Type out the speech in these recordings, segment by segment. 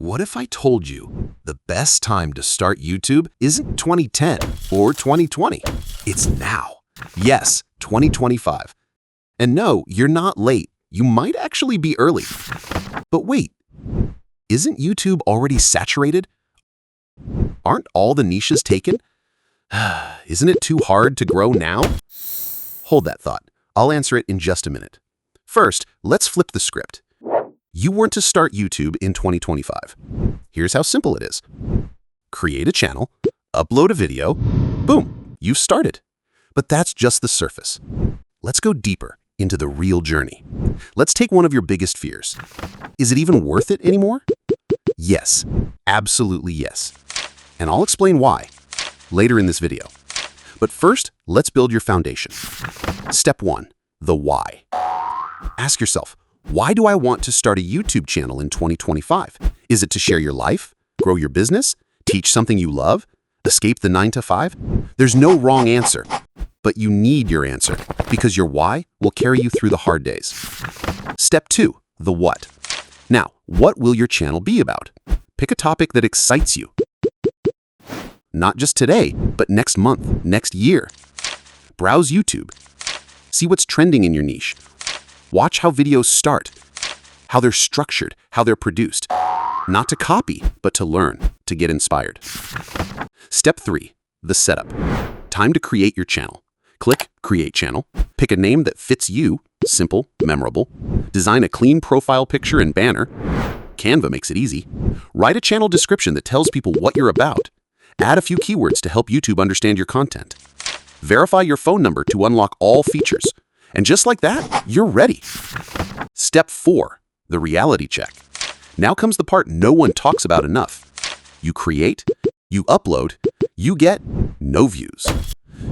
What if I told you the best time to start YouTube isn't 2010 or 2020? It's now. Yes, 2025. And no, you're not late. You might actually be early. But wait, isn't YouTube already saturated? Aren't all the niches taken? Isn't it too hard to grow now? Hold that thought. I'll answer it in just a minute. First, let's flip the script. You want to start YouTube in 2025. Here's how simple it is. Create a channel, upload a video, boom, you've started. But that's just the surface. Let's go deeper into the real journey. Let's take one of your biggest fears. Is it even worth it anymore? Yes, absolutely yes. And I'll explain why later in this video. But first, let's build your foundation. Step 1, the why. Ask yourself, why do I want to start a YouTube channel in 2025? Is it to share your life, grow your business, teach something you love, escape the 9-to-5? There's no wrong answer, but you need your answer because your why will carry you through the hard days. Step 2, the what. Now, what will your channel be about? Pick a topic that excites you. Not just today, but next month, next year. Browse YouTube. See what's trending in your niche. Watch how videos start, how they're structured, how they're produced. Not to copy, but to learn, to get inspired. Step 3, the setup. Time to create your channel. Click Create Channel. Pick a name that fits you, simple, memorable. Design a clean profile picture and banner. Canva makes it easy. Write a channel description that tells people what you're about. Add a few keywords to help YouTube understand your content. Verify your phone number to unlock all features. And just like that, you're ready. Step 4, the reality check. Now comes the part no one talks about enough. You create, you upload, you get no views.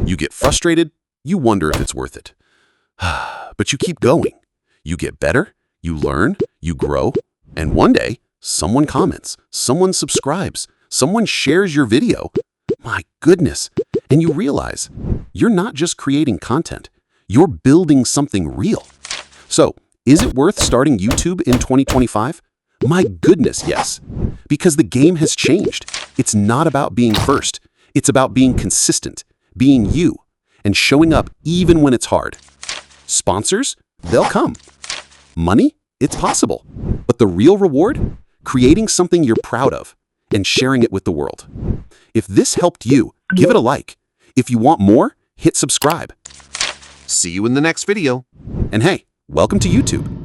You get frustrated, you wonder if it's worth it. But you keep going. You get better, you learn, you grow, and one day, someone comments, someone subscribes, someone shares your video. My goodness, and you realize you're not just creating content. You're building something real. So, is it worth starting YouTube in 2025? My goodness, yes. Because the game has changed. It's not about being first. It's about being consistent, being you, and showing up even when it's hard. Sponsors? They'll come. Money? It's possible. But the real reward? Creating something you're proud of and sharing it with the world. If this helped you, give it a like. If you want more, hit subscribe. See you in the next video. And hey, welcome to YouTube.